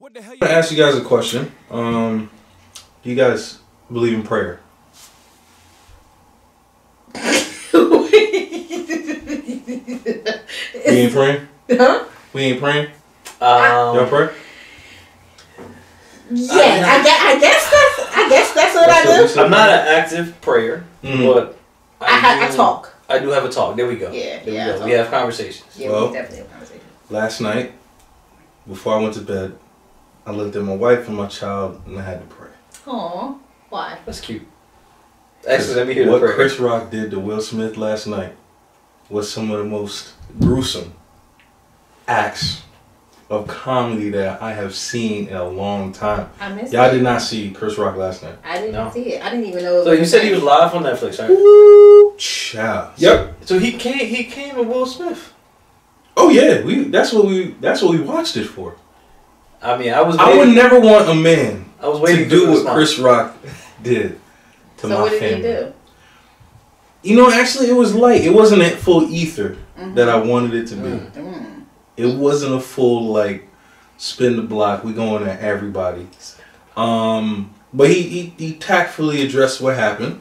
What the hell? I'm gonna ask you guys a question. Do you guys believe in prayer? We ain't praying? Huh? We ain't praying? Y'all pray? Yeah, I guess that's what I do. I'm not an active prayer, but I talk. I do have a talk. There we go. Yeah, there we go. We have conversations. Yeah, we definitely have conversations. Last night, before I went to bed, I looked at my wife and my child, and I had to pray. Aw, why? That's cute. Actually, let me hear the what prayer. Chris Rock did to Will Smith last night was some of the most gruesome acts of comedy that I have seen in a long time. I missed Y'all it. did not see Chris Rock last night. I didn't see it. I didn't even know. So you said he was live on Netflix, right? Woo, child. Yep. So he came with Will Smith. Oh yeah, that's what we watched it for. I mean, I would never want a man to do what Chris Rock did to my family. So what did he do? You know, actually, it was light. It wasn't that full ether that I wanted it to be. It wasn't a full, like, spin the block, we going at everybody. But he tactfully addressed what happened.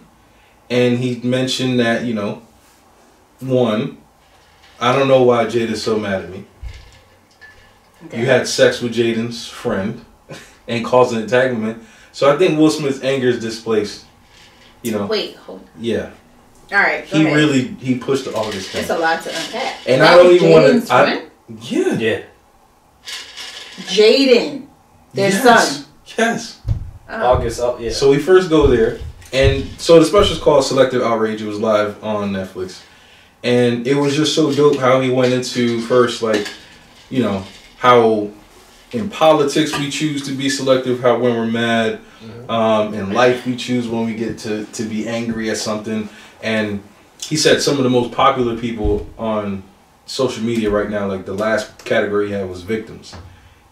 And he mentioned that, you know, one, I don't know why Jada's so mad at me. Okay. You had sex with Jaden's friend and caused an entanglement. So I think Will Smith's anger is displaced. You know. Wait, hold on. Yeah. All right. He pushed the August thing. It's a lot to unpack. And I don't even want to. Yeah. Jaden, their son. Yes. August. Oh, yeah. So we first go there, and so the special is called Selective Outrage. It was live on Netflix, and it was just so dope how he went into first, like, you know, how in politics we choose to be selective, how when we're mad, in life we choose when we get to be angry at something. And he said some of the most popular people on social media right now, like the last category he had was victims.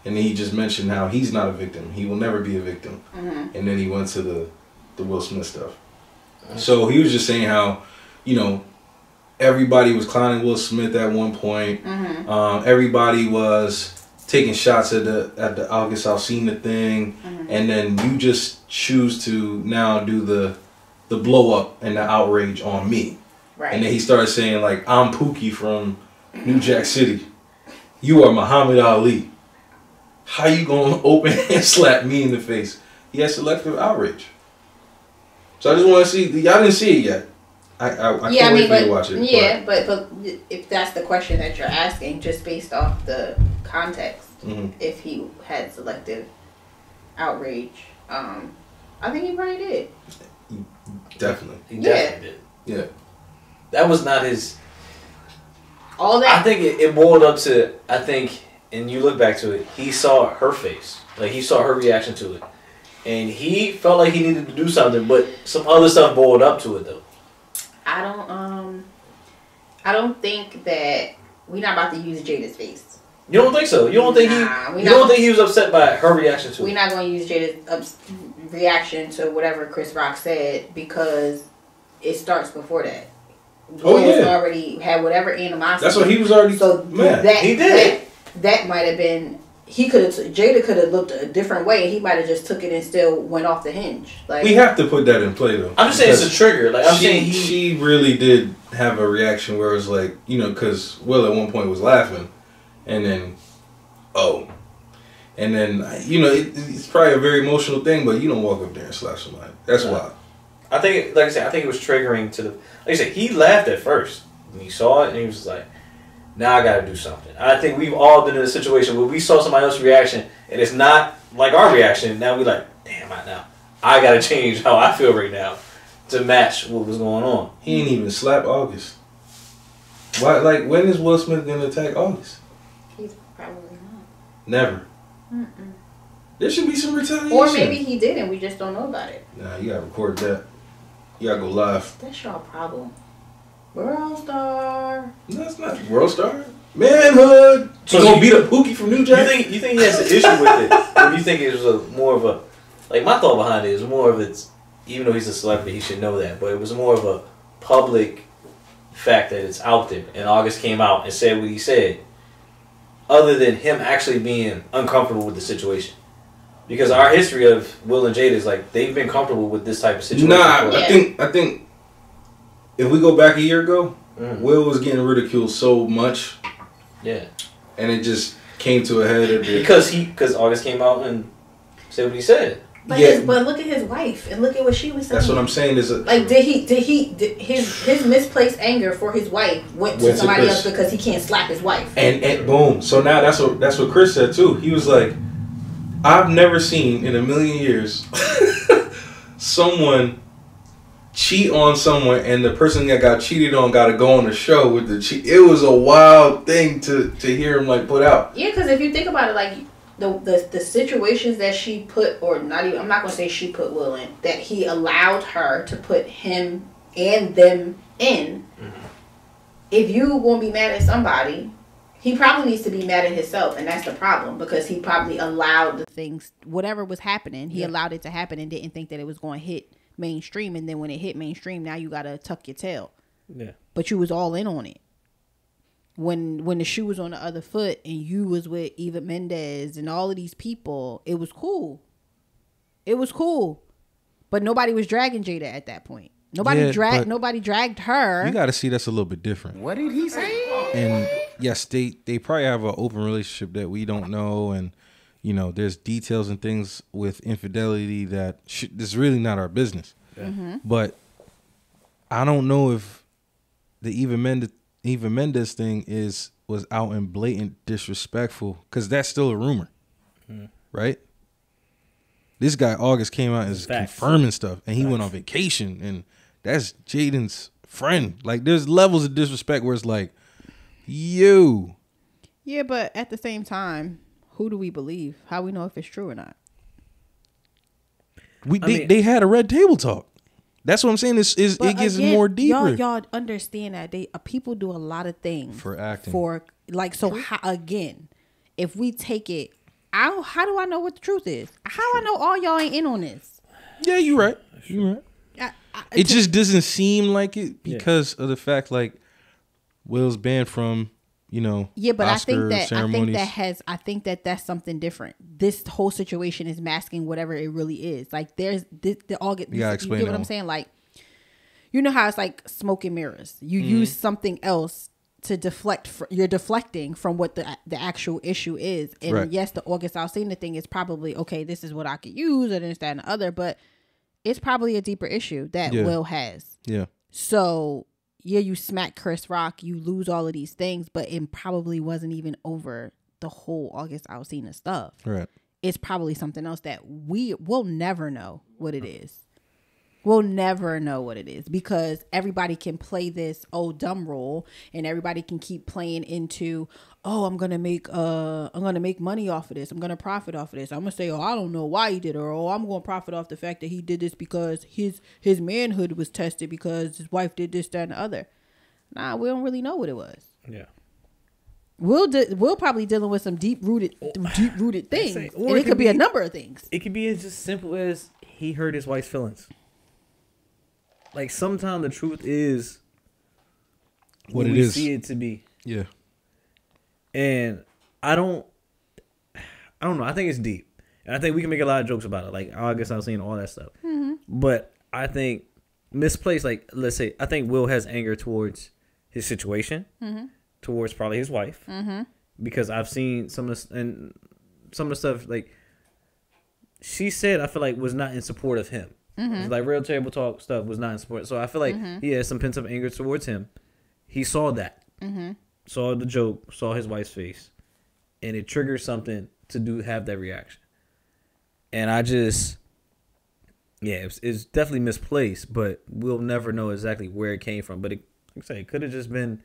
And then he just mentioned how he's not a victim. He will never be a victim. And then he went to the Will Smith stuff. So he was just saying how, you know, everybody was clowning Will Smith at one point. Everybody was taking shots at the August Alsina thing. And then you just choose to now do the blow up and the outrage on me. Right. And then he started saying, like, I'm Pookie from New Jack City. You are Muhammad Ali. How you gonna open hand slap me in the face? He has selective outrage. So I just want to see. Y'all didn't see it yet. I can't wait for you to watch it. Yeah, but if that's the question that you're asking, just based off the context, if he had selective outrage, I think he probably did. Definitely. He definitely did. Yeah. That was not his. All that. I think it boiled up to, I think, and you look back to it, he saw her face. Like, he saw her reaction to it. And he felt like he needed to do something, but some other stuff boiled up to it, though. I don't think that we're not about to use Jada's face. You don't think so? You don't think think he was upset by her reaction to it? We're not going to use Jada's reaction to whatever Chris Rock said, because it starts before that. Will already had whatever animosity. That's what he was already. So mad. He did. That might have been. Jada could have looked a different way. He might have just took it and still went off the hinge. Like, we have to put that in play, though. I'm just saying it's a trigger. Like, she really did have a reaction where it was like, you know, because Will at one point was laughing, and then, you know, it's probably a very emotional thing, but you don't walk up there and slap somebody. That's wild. I think, like I said, it was triggering to the. Like I said, he laughed at first when he saw it, and he was just like, now I gotta do something. I think we've all been in a situation where we saw somebody else's reaction and it's not like our reaction. Now we like, damn, I gotta change how I feel right now to match what was going on. He ain't even slap August. Why? Like, when is Will Smith gonna attack August? He's probably not. Never. There should be some retaliation. Or maybe he did and we just don't know about it. Nah, you gotta record that. You gotta go live. That's your problem. World Star. No, it's not World Star. Manhood. So gonna beat up Pookie from New Jack? You think he has an issue with it? Or do you think it was more of a, like, my thought behind it is more of it's, even though he's a celebrity, he should know that, but it was more of a public fact that it's out there. And August came out and said what he said, other than him actually being uncomfortable with the situation. Because our history of Will and Jada is like they've been comfortable with this type of situation. Nah, I think if we go back a year ago, Will was getting ridiculed so much. Yeah. And it just came to a head because August came out and said what he said. But, but look at his wife and look at what she was saying. That's what I'm saying. Is like did his misplaced anger for his wife went to somebody else because he can't slap his wife. And boom. So now that's what Chris said too. He was like, I've never seen in a million years someone cheat on someone and the person that got cheated on got to go on the show with the cheat. It was a wild thing to hear him like put out. Yeah, because if you think about it, like the situations that she put, or not even, I'm not gonna say she put Will in, that he allowed her to put him and them in. Mm-hmm. If you gonna be mad at somebody, he probably needs to be mad at himself, and that's the problem, because he probably allowed the things, whatever was happening, he allowed it to happen and didn't think that it was going to hit mainstream, and then when it hit mainstream, now you gotta tuck your tail. Yeah. But you was all in on it. When the shoe was on the other foot and you was with Eva Mendes and all of these people, it was cool. It was cool. But nobody was dragging Jada at that point. Nobody dragged her. You gotta see that's a little bit different. What did he say? And yes, they probably have an open relationship that we don't know, and you know, there's details and things with infidelity that this is really not our business. Yeah. Mm-hmm. But I don't know if the Eva Mendes thing was out and blatant disrespectful, because that's still a rumor, right? This guy August came out and is confirming stuff, and he went on vacation, and that's Jaden's friend. Like, there's levels of disrespect where it's like, you. Yeah, but at the same time, who do we believe? How we know if it's true or not? They had a red table talk. That's what I'm saying. It gets more deeper. Y'all understand that people do a lot of things for acting. Again, if we take it, how do I know what the truth is? How I know all y'all ain't in on this? Yeah, you're right. You're right. It just doesn't seem like it because of the fact, like, Will's banned from, but Oscar ceremonies. I think that that's something different. This whole situation is masking whatever it really is. Like, there's the August. You gotta explain. You get what I'm saying? Like, you know how it's like smoke and mirrors. You use something else to deflect. You're deflecting from what the actual issue is. And yes, the August Alsina thing is probably okay. This is what I could use, or this, that, and the other. But it's probably a deeper issue that Will has. Yeah. So. Yeah, you smack Chris Rock, you lose all of these things, but it probably wasn't even over the whole August Alsina stuff. Right. It's probably something else that we'll never know what it is. We'll never know what it is, because everybody can play this dumb role, and everybody can keep playing into, I'm gonna make money off of this. I'm gonna profit off of this. I'm gonna say, I don't know why he did it, or I'm gonna profit off the fact that he did this because his manhood was tested because his wife did this, that, and the other. Nah, we don't really know what it was. Yeah. We'll probably dealing with some deep rooted things, and it could be a number of things. It could be as just simple as he hurt his wife's feelings. Like, sometimes the truth is what we see it to be. Yeah. And I don't know. I think it's deep. And I think we can make a lot of jokes about it. Like, August, I was saying all that stuff. Mm-hmm. But I think misplaced, like, let's say, I think Will has anger towards his situation, towards probably his wife. Mm-hmm. Because I've seen some of the stuff, like, she said, I feel like, was not in support of him. Mm-hmm. Like, real table talk stuff was not in support. So I feel like he has some pent up anger towards him. He saw that, saw the joke, saw his wife's face, and it triggered something to have that reaction. And I just, it's definitely misplaced, but we'll never know exactly where it came from. But like I say, it could have just been.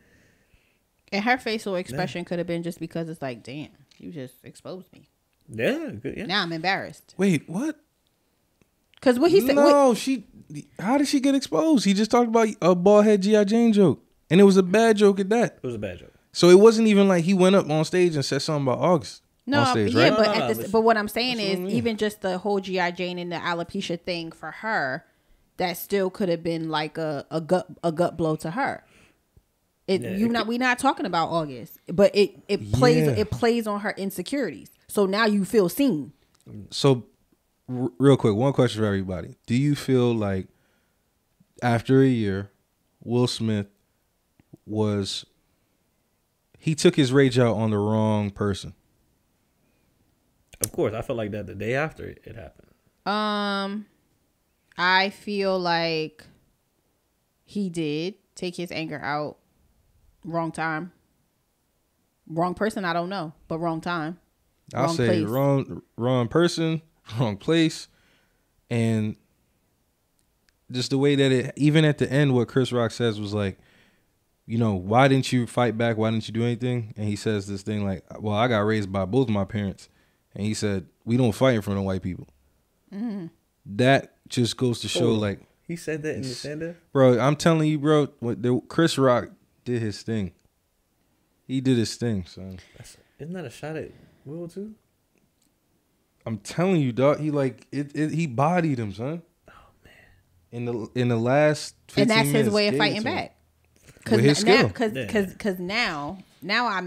And her facial expression could have been just because it's like, damn, you just exposed me. Yeah, good. Yeah. Now I'm embarrassed. Wait, what? Because what he said. No, how did she get exposed? He just talked about a bald head G.I. Jane joke. And it was a bad joke at that. It was a bad joke. So it wasn't even like he went up on stage and said something about August. No, on stage, yeah, right? but what I'm saying is, even just the whole G.I. Jane and the alopecia thing for her, that still could have been like a gut blow to her. We're not talking about August, but it plays on her insecurities. So now you feel seen. So real quick, one question for everybody. Do you feel like after a year, Will Smith he took his rage out on the wrong person? Of course, I felt like that the day after it happened. I feel like he did take his anger out. Wrong time. Wrong person, I don't know, but wrong time. I'll say wrong person, wrong place, and just the way that it, even at the end, what Chris Rock says was like, you know, why didn't you fight back? Why didn't you do anything? And he says this thing like, well, I got raised by both my parents. And he said, we don't fight in front of white people. Mm-hmm. That just goes to show, like... He said that in the stand-up? Bro, I'm telling you, bro, Chris Rock did his thing. He did his thing, son. Isn't that a shot at Will, too? I'm telling you, dog, he bodied him, son. Oh, man. In the last 15 minutes. And that's his way of fighting back. With his skill. Because now I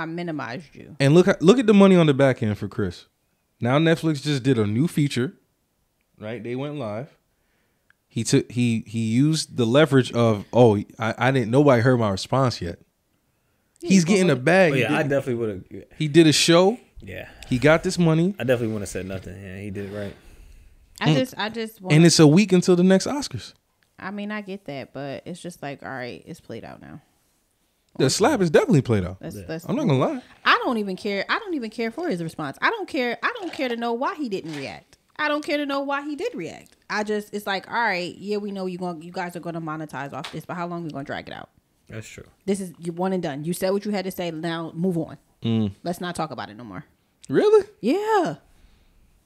minimized you. And look at the money on the back end for Chris. Now Netflix just did a new feature, right? They went live. He used the leverage of, I didn't, nobody heard my response yet. He's getting a bag. Oh, yeah, I definitely would have. He did a show. Yeah. He got this money. I definitely wouldn't have said nothing. Yeah, he did it right. I just want. And it's a week until the next Oscars. I mean, I get that, but it's just like, all right, it's played out now. The slap is definitely played out. I'm not gonna lie. I don't even care. I don't even care for his response. I don't care to know why he didn't react. I don't care to know why he did react. It's like, all right, yeah, we know you guys are gonna monetize off this, but how long are we gonna drag it out? That's true. This is you one and done. You said what you had to say. Now move on. Let's not talk about it no more. Really? Yeah.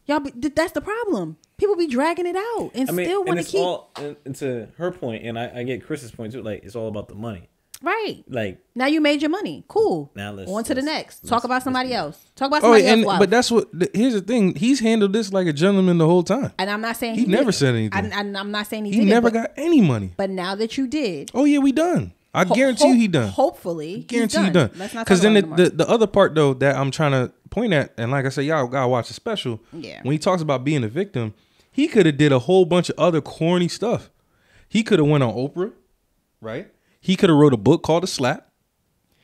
Y'all, that's the problem. People be dragging it out and still want to keep. All, and to her point, and I get Chris's point too. Like, it's all about the money. Right. Like, now you made your money. Cool. Now on to the next. Talk about somebody else. Talk about somebody else. But that's what. Here's the thing. He's handled this like a gentleman the whole time. And I'm not saying he never said anything. I'm not saying he never got any money. But now that you did. Oh yeah, we done. I guarantee you he done. Hopefully, guarantee you done. Because then the other part though that I'm trying to point at, and like I said, y'all gotta watch the special. Yeah. When he talks about being a victim, he could have did a whole bunch of other corny stuff. He could have went on Oprah, right? He could have wrote a book called The Slap.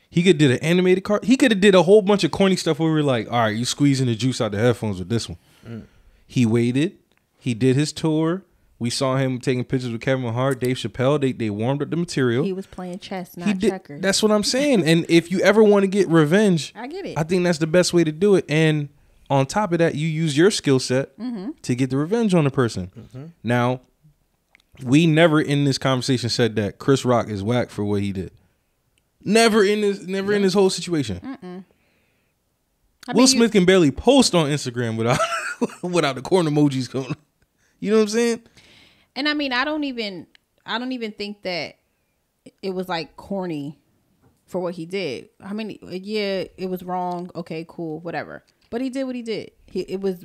He could have did an animated card. He could have did a whole bunch of corny stuff where we were like, all right, you squeezing the juice out the headphones with this one. He waited. He did his tour. We saw him taking pictures with Kevin Hart, Dave Chappelle. They warmed up the material. He was playing chess, not checkers. That's what I'm saying. And if you ever want to get revenge, I get it. I think that's the best way to do it. And on top of that, you use your skill set to get the revenge on the person. Now, we never in this conversation said that Chris Rock is whack for what he did. Never in this whole situation. Will Smith can barely post on Instagram without the corn emojis coming. You know what I'm saying? And I mean, I don't even think that it was like corny for what he did. I mean, yeah, it was wrong. Okay, cool, whatever. But he did what he did. It was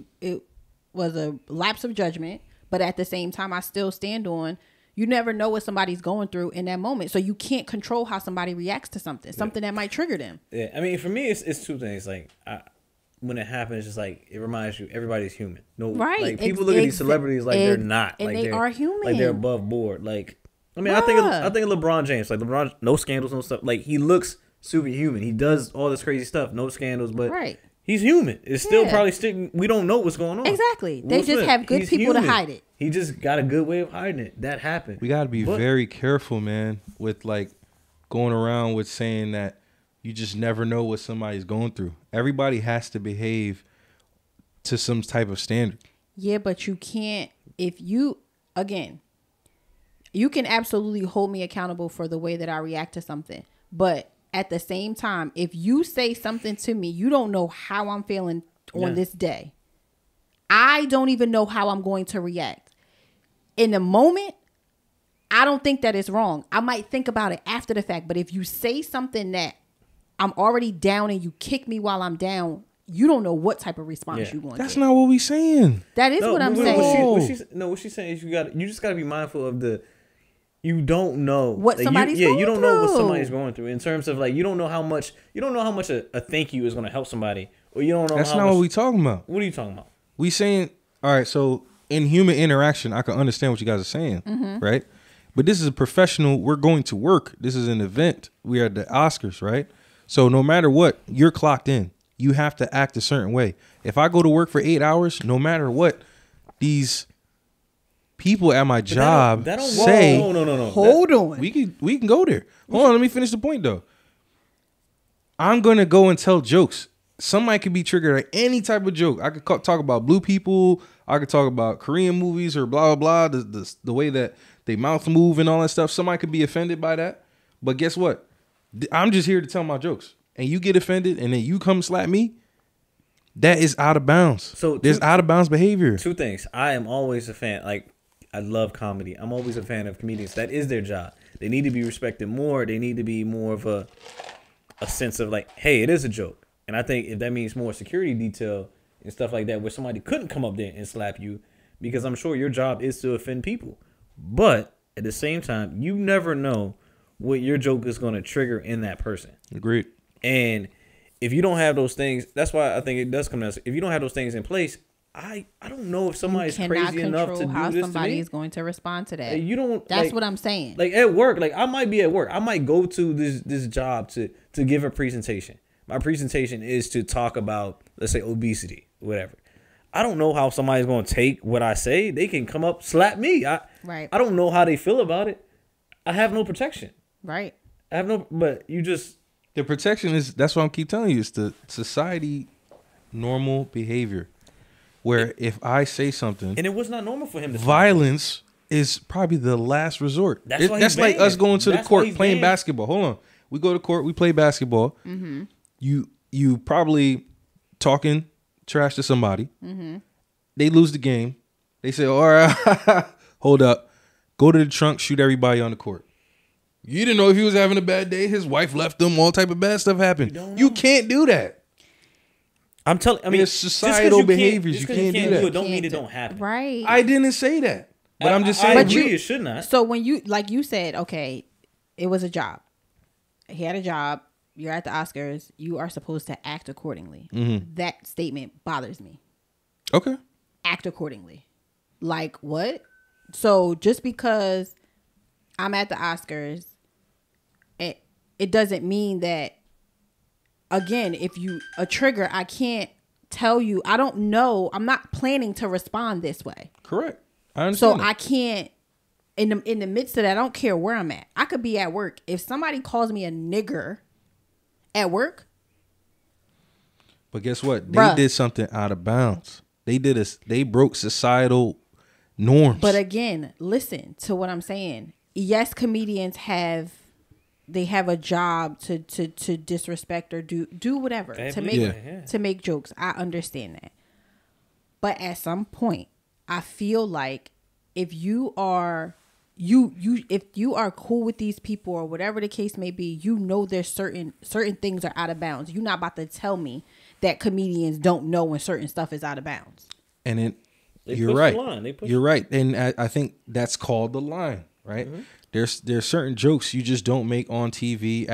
a lapse of judgment. But at the same time, I still stand on, you never know what somebody's going through in that moment. So you can't control how somebody reacts to something that might trigger them. Yeah, I mean, for me, it's two things. Like, when it happens, it's just like, it reminds you everybody's human. No, right. Like, people look at these celebrities like they're not. And like they are human. Like they're above board. Like, I mean, I think of LeBron James. Like, LeBron, no scandals, no stuff. Like, he looks superhuman. He does all this crazy stuff, no scandals, but he's human. It's still probably sticking. We don't know what's going on. Exactly. They just have good people to hide it. He just got a good way of hiding it. That happened. We got to be very careful, man, with like going around with saying that you just never know what somebody's going through. Everybody has to behave to some type of standard. Yeah, but you can't. You can absolutely hold me accountable for the way that I react to something. But at the same time, if you say something to me, you don't know how I'm feeling on this day. I don't even know how I'm going to react. In the moment, I don't think that it's wrong. I might think about it after the fact. But if you say something that I'm already down and you kick me while I'm down, you don't know what type of response you're going to get. That's not what we saying. That is what I'm saying. What she's saying is you just got to be mindful of you don't know what somebody's going through. You don't know what somebody's going through in terms of like, you don't know how much a thank you is going to help somebody, or you don't know. That's not what we talking about. What are you talking about? We saying all right, so in human interaction, I can understand what you guys are saying, right? But this is a professional. We're going to work. This is an event. We are at the Oscars, right? So no matter what, you're clocked in. You have to act a certain way. If I go to work for 8 hours, no matter what, these people at my job say, no. Hold on. we can go there. Hold on, let me finish the point though. I'm gonna go and tell jokes. Somebody could be triggered at any type of joke. I could talk about blue people. I could talk about Korean movies or blah blah blah. The way that they mouth move and all that stuff. Somebody could be offended by that. But guess what? I'm just here to tell my jokes. And you get offended, and then you come slap me. That is out of bounds. So there's out of bounds behavior. Two things. I am always a fan. Like, I love comedy. I'm always a fan of comedians. That is their job. They need to be respected more. They need to be more of a sense of like, hey, it is a joke. And I think if that means more security detail and stuff like that, where somebody couldn't come up there and slap you, because I'm sure your job is to offend people. But at the same time, you never know what your joke is going to trigger in that person. Agreed. And if you don't have those things, that's why I think it does come down to, if you don't have those things in place, I don't know if somebody's crazy enough to do how this somebody to me. is going to respond to that. You don't. That's like, what I'm saying. Like at work, like I might be at work. I might go to this job to give a presentation. My presentation is to talk about, let's say, obesity, whatever. I don't know how somebody's going to take what I say. They can come up, slap me. Right. I don't know how they feel about it. I have no protection. Right. I have no. But you just. The protection is, that's what I keep telling you, it's the society normal behavior. Where if I say something, and it was not normal for him to violence is probably the last resort. That's like us going to the court playing basketball. Hold on. We go to court, we play basketball. Mm-hmm. You probably talking trash to somebody. Mm-hmm. They lose the game. They say, all right, hold up. Go to the trunk, shoot everybody on the court. You didn't know if he was having a bad day. His wife left him. All type of bad stuff happened. You can't do that. I'm telling. I mean, it's societal behaviors. You can't do that. It don't mean it don't happen. Right. I didn't say that, but I'm just saying. I agree. It should not. So when you, like you said, okay, it was a job. He had a job. You're at the Oscars. You are supposed to act accordingly. Mm-hmm. That statement bothers me. Okay. Act accordingly. Like what? So just because I'm at the Oscars, it doesn't mean that. Again, if you a trigger, I can't tell you. I don't know. I'm not planning to respond this way. Correct. I understand. So I can't. In the midst of that, I don't care where I'm at. I could be at work. If somebody calls me a nigger at work, but guess what? They did something out of bounds. They broke societal norms. But again, listen to what I'm saying. Yes, comedians have a job to disrespect or do whatever to make jokes. I understand that. But at some point, I feel like if you are if you are cool with these people or whatever the case may be, you know there's certain things are out of bounds. You're not about to tell me that comedians don't know when certain stuff is out of bounds. And you're right. You're right. And I think that's called the line, right? Mm-hmm. There's certain jokes you just don't make on TV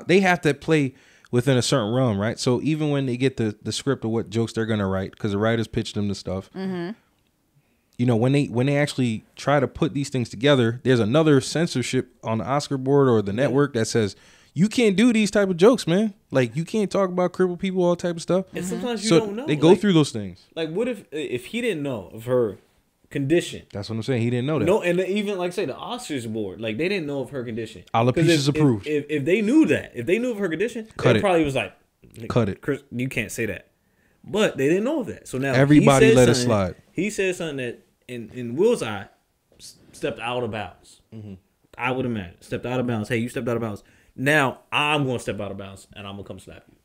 they have to play within a certain realm, right? So even when they get the script of what jokes they're gonna write, because the writers pitch them the stuff, mm-hmm. You know, when they actually try to put these things together, there's another censorship on the Oscar board or the network that says you can't do these type of jokes, man. Like you can't talk about crippled people, all type of stuff. And sometimes you don't know. They go through those things. Like what if he didn't know of her condition? That's what I'm saying. He didn't know that. No, and even like say the Oscars board, like they didn't know of her condition. Alopecia approved. If they knew that, if they knew of her condition, they probably was like, cut it, Chris, you can't say that. But they didn't know of that. So now everybody let it slide. He said something that in Will's eye stepped out of bounds. Mm-hmm. I would imagine stepped out of bounds. Hey, you stepped out of bounds. Now I'm going to step out of bounds and I'm gonna come slap you.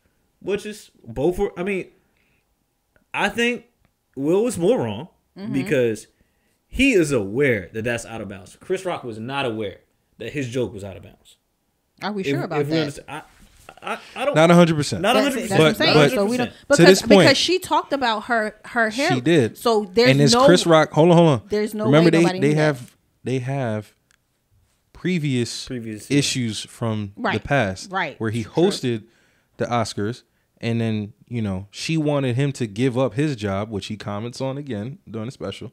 Which is both. I mean, I think Will was more wrong because he is aware that that's out of bounds. Chris Rock was not aware that his joke was out of bounds. Are we sure about that? I don't. Not 100%. Not 100%. That's what I'm saying. So we don't, because she talked about her hair. She did. So there's Chris Rock. Hold on. There's no. Remember way they have previous issues from the past, right? Where he hosted the Oscars And then, you know, she wanted him to give up his job, which he comments on again during the special.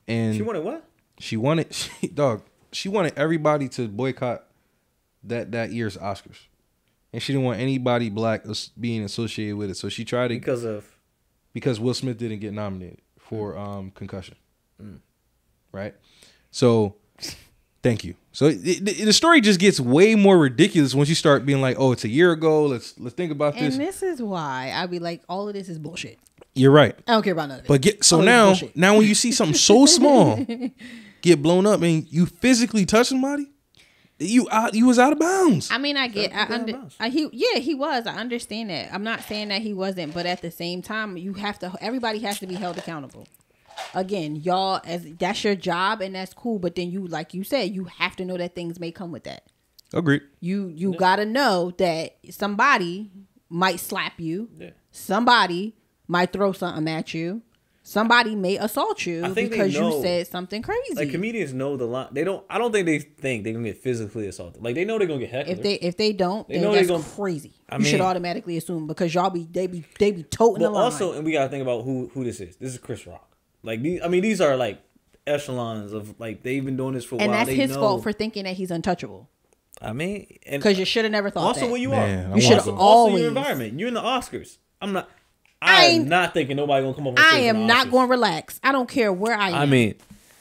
And She wanted what? she wanted everybody to boycott that year's Oscars. And she didn't want anybody black being associated with it. So she tried to because Will Smith didn't get nominated for Concussion. Right? So thank you. So the story just gets way more ridiculous once you start being like, oh, it's a year ago. Let's think about this. And this is why I be like, all of this is bullshit. You're right. I don't care about none of it. But now when you see something so small get blown up and you physically touch somebody, you was out of bounds. I mean, he was. I understand that. I'm not saying that he wasn't, but at the same time, everybody has to be held accountable. Again, y'all, that's your job and that's cool, but then you, like you said, you have to know that things may come with that. Agreed. You gotta know that somebody might slap you. Yeah. Somebody might throw something at you. Somebody may assault you because you said something crazy. Like, comedians know the line. I don't think they think they're gonna get physically assaulted. Like, they know they're gonna get heckled. If they don't, then that's crazy. You should automatically assume because y'all they be toting the line. Also, and we gotta think about who this is. This is Chris Rock. Like, these are like echelons of, like, they've been doing this for a while. And that's his fault for thinking that he's untouchable. I mean, because you should have never thought also that. When you are, you should always your environment. You're in the Oscars. I'm not thinking nobody gonna come up. I am not going to relax. I don't care where I am. I mean,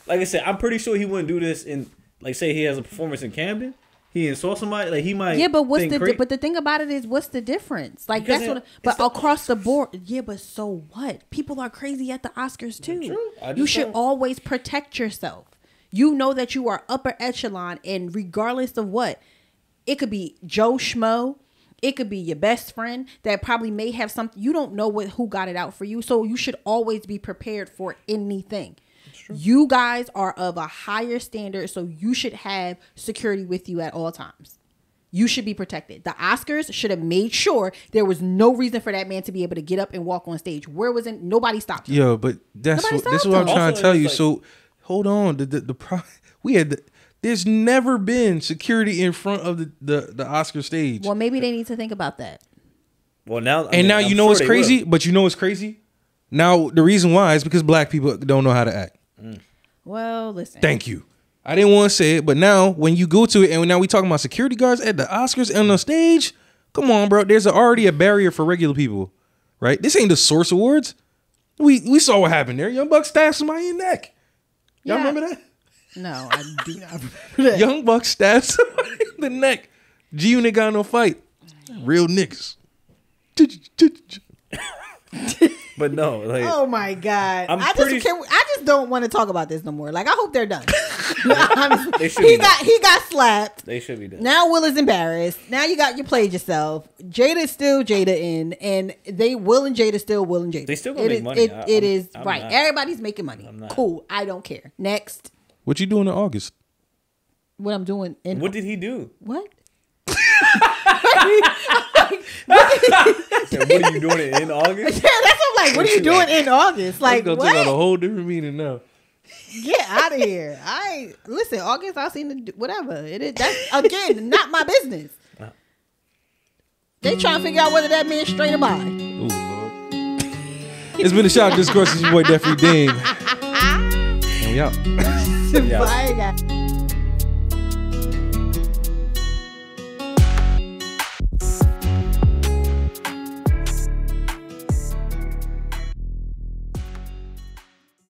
like I said, I'm pretty sure he wouldn't do this in, like, say he has a performance in Camden. He insult somebody, like, he might. Yeah, but but the thing about it is, what's the difference? Like, because but across the board, yeah, but so what? People are crazy at the Oscars too. You should always protect yourself. You know that you are upper echelon, and regardless of what, it could be Joe Schmo. It could be your best friend that probably may have something. You don't know who got it out for you. So you should always be prepared for anything. You guys are of a higher standard. So you should have security with you at all times. You should be protected. The Oscars should have made sure there was no reason for that man to be able to get up and walk on stage. Where was it? Nobody stopped him. Yo, but this is what I'm trying to tell you. So hold on. There's never been security in front of the Oscar stage. Well, maybe they need to think about that. Well, now now you know what's crazy, but you know what's crazy? Now the reason why is because black people don't know how to act. Well, listen. Thank you. I didn't want to say it, but now when you go to it, and now we talking about security guards at the Oscars on the stage, come on, bro. There's already a barrier for regular people, right? This ain't the Source Awards. We saw what happened there. Young Buck stabbed somebody in the neck. Y'all remember that? No, I do not remember that. Young Buck stabbed somebody in the neck. G-Unit got no fight. Real niggas. But no, like, oh my God. I just don't want to talk about this no more. Like, I hope they're done. He got slapped. They should be done. Now Will is embarrassed. Now you played yourself. Jada's still Jada in, and Will and Jada still Will and Jada. They still gonna make money. I'm right. Everybody's making money. Cool. I don't care. Next. What you doing in August? What I'm doing in What did he do? What? What are you doing in August? Yeah, that's what I'm like. What are you doing in August? Like, gonna take on a whole different meaning now. Get out of here! Listen. August, I'll see whatever it is. That's again not my business. They trying to figure out whether that man's straight or bi. Oh Lord! It's been a Shout Discourse. It's your boy Debtfreedeems. And we out. Bye, guys.